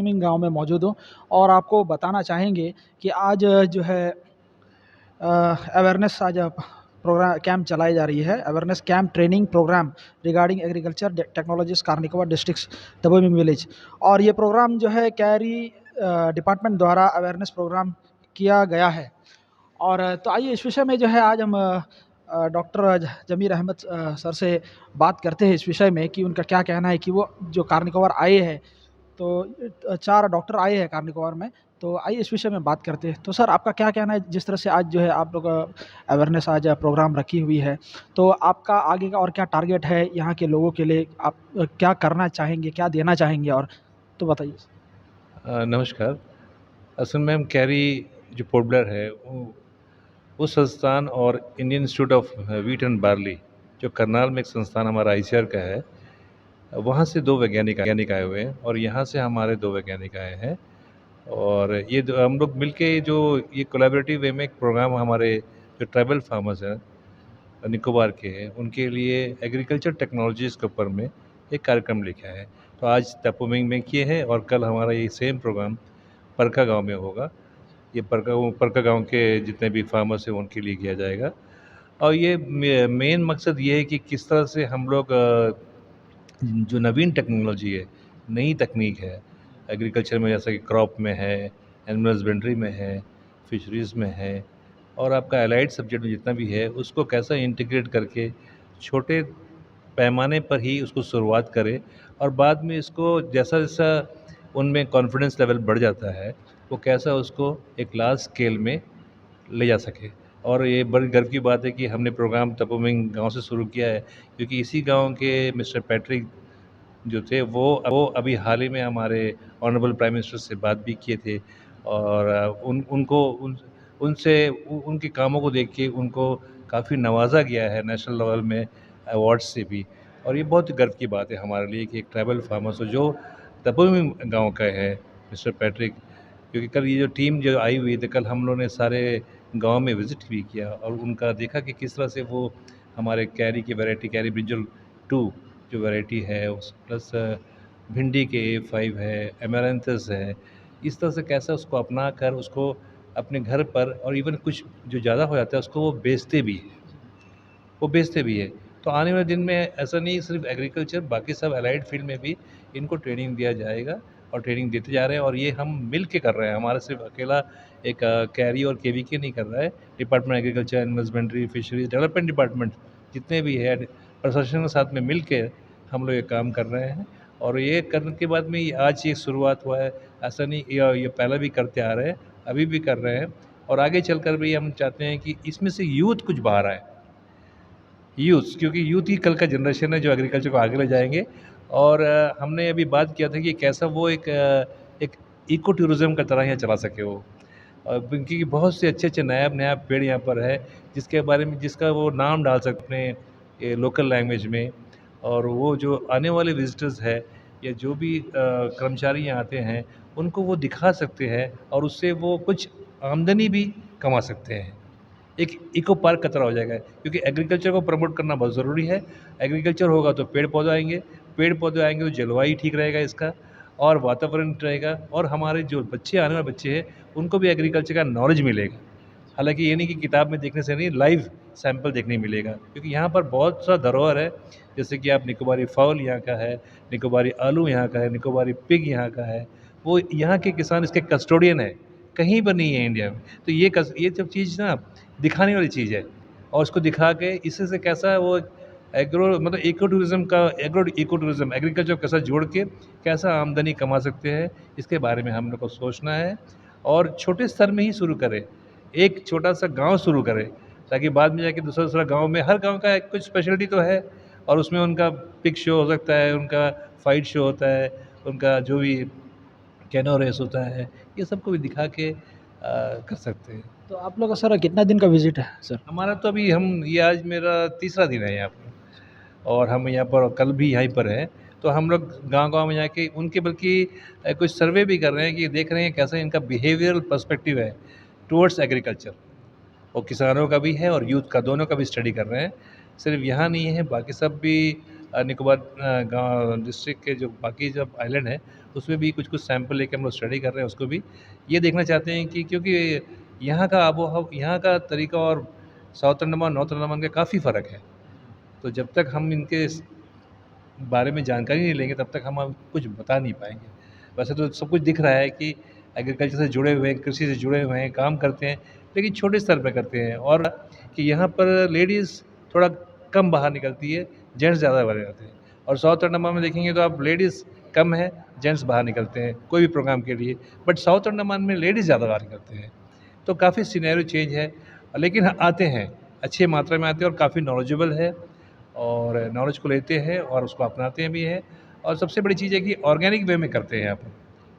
गाँव में मौजूद हूँ और आपको बताना चाहेंगे कि आज जो है अवेयरनेस आज प्रोग्राम कैंप चलाई जा रही है। Awareness camp training programme regarding agriculture technologies Car Nicobar districts दबोमिंग विलेज। और ये प्रोग्राम जो है कैरी डिपार्टमेंट द्वारा अवेयरनेस प्रोग्राम किया गया है। और तो आइए इस विषय में जो है आज हम डॉक्टर जमीर अहमद सर से बात करते हैं इस विषय में कि उनका क्या कहना है कि वो जो कार्निकोबार आए हैं, तो 4 डॉक्टर आए हैं कार्निकोबार में। तो आइए इस विषय में बात करते हैं। तो सर आपका क्या कहना है, जिस तरह से आज जो है आप लोग अवेयरनेस आज प्रोग्राम रखी हुई है, तो आपका आगे का और क्या टारगेट है यहाँ के लोगों के लिए? आप क्या करना चाहेंगे, क्या देना चाहेंगे? और तो बताइए। नमस्कार। असल में हम कैरी जो पोर्ट ब्लेयर है वो संस्थान और Indian institute of wheat and barley जो करनाल में एक संस्थान हमारा आईसीआर का है, वहाँ से 2 वैज्ञानिक आए हुए हैं और यहाँ से हमारे 2 वैज्ञानिक आए हैं। और ये हम लोग मिलके जो ये कोलैबोरेटिव वे में एक प्रोग्राम हमारे जो ट्राइबल फार्मर्स हैं निकोबार के हैं, उनके लिए एग्रीकल्चर टेक्नोलॉजीज़ के ऊपर में एक कार्यक्रम लिखा है। तो आज तपोमिंग में किए हैं और कल हमारा ये सेम प्रोग्राम परका गांव में होगा। ये परका गांव के जितने भी फार्मर्स हैं उनके लिए किया जाएगा। और ये मेन मकसद ये है कि किस तरह से हम लोग जो नवीन टेक्नोलॉजी है, नई तकनीक है एग्रीकल्चर में, जैसा कि क्रॉप में है, एनिमल हस्बेंड्री में है, फिशरीज़ में है और आपका एलाइड सब्जेक्ट में जितना भी है, उसको कैसा इंटीग्रेट करके छोटे पैमाने पर ही उसको शुरुआत करें और बाद में इसको जैसा जैसा उनमें कॉन्फिडेंस लेवल बढ़ जाता है, वो कैसा उसको एक लार्ज स्केल में ले जा सके। और ये बड़ी गर्व की बात है कि हमने प्रोग्राम तपोमिंग गांव से शुरू किया है, क्योंकि इसी गांव के मिस्टर पैट्रिक जो थे वो अभी हाल ही में हमारे ऑनरेबल प्राइम मिनिस्टर से बात भी किए थे और उनसे उनके कामों को देख के उनको काफ़ी नवाजा गया है नेशनल लेवल में अवार्ड से भी। और ये बहुत गर्व की बात है हमारे लिए कि एक ट्राइबल फार्मर्स जो तपोमिंग गांव का है मिस्टर पैट्रिक, क्योंकि कल ये जो टीम जो आई हुई थी, कल हम लोगों ने सारे गांव में विज़िट भी किया और उनका देखा कि किस तरह से वो हमारे कैरी की वैरायटी कैरी ब्रिंजल 2 जो वैरायटी है उस प्लस भिंडी के A5 है, एमेरैंथस है, इस तरह से कैसा उसको अपना कर उसको अपने घर पर और इवन कुछ जो ज़्यादा हो जाता है उसको वो बेचते भी है। तो आने वाले दिन में ऐसा नहीं सिर्फ एग्रीकल्चर, बाकी सब अलाइड फील्ड में भी इनको ट्रेनिंग दिया जाएगा और ट्रेनिंग देते जा रहे हैं और ये हम मिल के कर रहे हैं। हमारा सिर्फ अकेला एक कैरी और केवीके नहीं कर रहा है, department agriculture, animal husbandry, fisheries development department जितने भी है प्रशासन के साथ में मिल के हम लोग ये काम कर रहे हैं। और ये करने के बाद में आज ये शुरुआत हुआ है, ऐसा नहीं ये पहले भी करते आ रहे हैं, अभी भी कर रहे हैं और आगे चलकर भी हम चाहते हैं कि इसमें से यूथ कुछ बाहर आए, यूथ, क्योंकि यूथ ही कल का जनरेशन है जो एग्रीकल्चर को आगे ले जाएंगे। और हमने अभी बात किया था कि कैसा वो एक इको टूरिज़्म का तरह यहाँ चला सके वो, क्योंकि बहुत से अच्छे अच्छे नायाब नायाब पेड़ यहाँ पर है जिसके बारे में जिसका वो नाम डाल सकते हैं लोकल लैंग्वेज में। और वो जो आने वाले विजिटर्स है या जो भी कर्मचारी यहाँ आते हैं उनको वो दिखा सकते हैं और उससे वो कुछ आमदनी भी कमा सकते हैं। एक इको पार्क का तरह हो जाएगा, क्योंकि एग्रीकल्चर को प्रमोट करना बहुत ज़रूरी है। एग्रीकल्चर होगा तो पेड़ पौधे आएंगे, पेड़ पौधे आएंगे तो जलवायु ठीक रहेगा इसका और वातावरण रहेगा और हमारे जो बच्चे आने वाले बच्चे हैं उनको भी एग्रीकल्चर का नॉलेज मिलेगा। हालांकि ये नहीं कि किताब में देखने से नहीं, लाइव सैंपल देखने मिलेगा, क्योंकि यहाँ पर बहुत सा धरोहर है। जैसे कि आप निकोबारी फाउल यहाँ का है, निकोबारी आलू यहाँ का है, निकोबारी पिग यहाँ का है, वो यहाँ के किसान इसके कस्टोडियन है, कहीं पर नहीं है इंडिया में। तो ये सब चीज़ ना दिखाने वाली चीज़ है और उसको दिखा के इससे से कैसा वो एग्रो मतलब इको टूरिज़्म एग्रीकल्चर कैसा जोड़ के कैसा आमदनी कमा सकते हैं, इसके बारे में हम लोग को सोचना है। और छोटे स्तर में ही शुरू करें, एक छोटा सा गांव शुरू करें, ताकि बाद में जाके दूसरा दूसरा गांव में हर गांव का एक कुछ स्पेशलिटी तो है और उसमें उनका पिक शो हो सकता है, उनका फाइट शो होता है, उनका जो भी कैनो रेस होता है, ये सबको भी दिखा के कर सकते हैं। तो आप लोग का सर कितना दिन का विजिट है सर? हमारा तो अभी ये आज मेरा तीसरा दिन है यहाँ पर और हम यहाँ पर कल भी यहीं पर हैं। तो हम लोग गांव-गांव में जाके उनके बल्कि कुछ सर्वे भी कर रहे हैं कि देख रहे हैं कैसा इनका बिहेवियरल पर्सपेक्टिव है टुवर्ड्स एग्रीकल्चर। और किसानों का भी है और यूथ का, दोनों का भी स्टडी कर रहे हैं। सिर्फ यहाँ नहीं है, बाकी सब भी निकोबार गाँव डिस्ट्रिक्ट के जो बाकी जो आइलैंड हैं उसमें भी कुछ कुछ सैंपल लेके हम लोग स्टडी कर रहे हैं उसको भी। ये देखना चाहते हैं कि क्योंकि यहाँ का यहाँ का तरीका और साउथ अंडमान नॉर्थ अंडमान का काफ़ी फ़र्क है। तो जब तक हम इनके बारे में जानकारी नहीं लेंगे तब तक हम कुछ बता नहीं पाएंगे। वैसे तो सब कुछ दिख रहा है कि एग्रीकल्चर से जुड़े हुए हैं, कृषि से जुड़े हुए हैं, काम करते हैं, लेकिन छोटे स्तर पे करते हैं। और कि यहाँ पर लेडीज़ थोड़ा कम बाहर निकलती है, जेंट्स ज़्यादा बाहर जाते हैं। और साउथ अंडमान में देखेंगे तो आप लेडीज़ कम है, जेंट्स बाहर निकलते हैं कोई भी प्रोग्राम के लिए, बट साउथ अंडमान में लेडीज़ ज़्यादा बाहर निकलते हैं। तो काफ़ी सिनेरियो चेंज है, लेकिन आते हैं, अच्छी मात्रा में आते हैं और काफ़ी नॉलेजेबल है और नॉलेज को लेते हैं और उसको अपनाते भी हैं। और सबसे बड़ी चीज़ है कि ऑर्गेनिक वे में करते हैं यहाँ पर।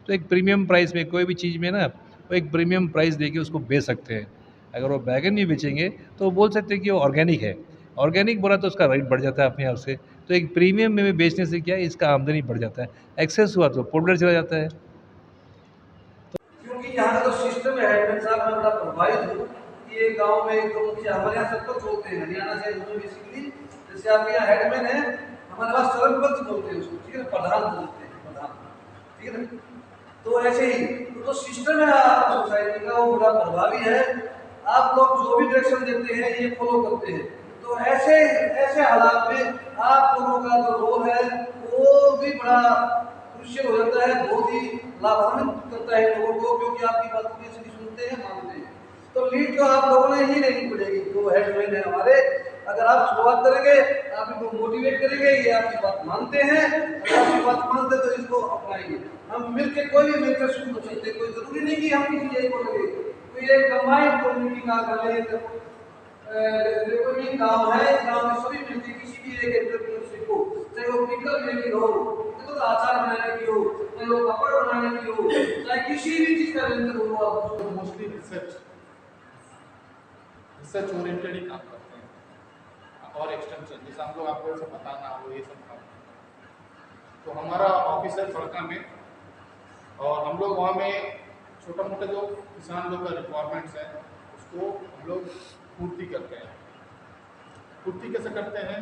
तो एक प्रीमियम प्राइस में कोई भी चीज़ में ना वो एक प्रीमियम प्राइस देके उसको बेच सकते हैं। अगर वो बैगन भी बेचेंगे तो वो बोल सकते हैं कि वो ऑर्गेनिक है। ऑर्गेनिक बोला तो उसका रेट बढ़ जाता है अपने आप से। तो एक प्रीमियम में बेचने से क्या है, इसका आमदनी बढ़ जाता है। एक्सेस हुआ तो पाउडर चला जाता है। क्योंकि यहाँ का जो सिस्टम है हेडमैन साहब, मैं बड़ा प्रभावित हूँ कि ये गांव में एक तो मुखिया हमारे यहाँ सबको बोलते हैं हरियाणा से बेसिकली, जैसे आपके यहाँ हेडमैन है, हमारे पास सरपंच बोलते हैं उसको, ठीक है, प्रधान बोलते हैं, प्रधान, ठीक है ना। तो ऐसे ही तो सिस्टम है आपका सोसाइटी का वो बड़ा प्रभावी है। आप लोग जो भी डायरेक्शन देते हैं ये फॉलो करते हैं। तो ऐसे ऐसे हालात में आप लोगों का जो रोल है वो भी बड़ा क्रुशियल हो जाता है, बहुत ही लाभान्वित करता है लोगों को, क्योंकि आपकी बात को सुनते हैं, मानते हैं। तो लीड तो आप लोगों ने ही लेनी पड़ेगी, जो हेडमैन है हमारे। अगर आप शुरुआत करेंगे, आप इनको मोटिवेट करेंगे, ये आपकी बात मानते हैं, अगर आपकी बात मानते तो इसको अपनाएंगे। हम मिलकर कोई भी मिलकर शुरू कर सकते, कोई जरूरी नहीं कि हम किसी एक को लगे, तो ये कंबाइंड कम्युनिटी का कर कोई गाँव है, इस गाँव में सभी मिलकर किसी भी एक एंटरप्रेन्योरशिप को, चाहे वो पिकल मेकिंग हो, देखो तो अचार बनाने की हो, चाहे वो कपड़े बनाने की हो, चाहे किसी भी चीज का वेंचर हो, आप मोस्टली रिसर्च ओरिएंटेड ही काम करते हैं और एक्सटेंशन, जैसे हम लोग आपको ऐसे बताना हो ये सब काम। तो हमारा ऑफिस है सड़का में, और हम लोग वहाँ में छोटा मोटा जो किसान लोग का रिक्वायरमेंट्स है उसको हम लोग पूर्ति करते हैं। पूर्ति कैसे करते हैं,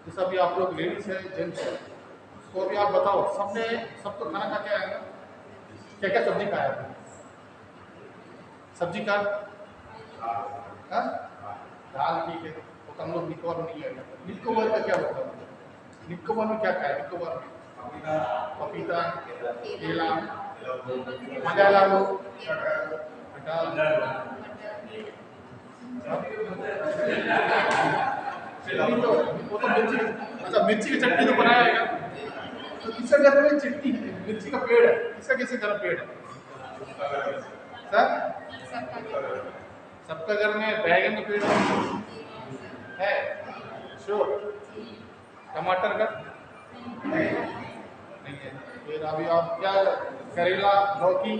जैसे अभी आप लोग लेडीज़ है, जेंट्स है, तो अभी आप बताओ सबको खाना खा के आएगा, क्या क्या सब्जी खाया है? सब्जी का दाल, ठीक है, तो हम लोग निकोबार में नहीं आएगा। निकोबार का क्या होता है? निकोबार में क्या खाया? निकोबार में पपीता, केला, मजा लो, चटनी तो वो तो मिर्ची, अच्छा मिर्ची की चटनी तो बनाया है। तो किसका घर में चटनी मिर्ची का पेड़ है? किसका किसके घर में पेड़ है सर? सबका घर में बैगन का पेड़ है? श्योर? टमाटर का नहीं है। फिर अभी आप क्या, करेला, लौकी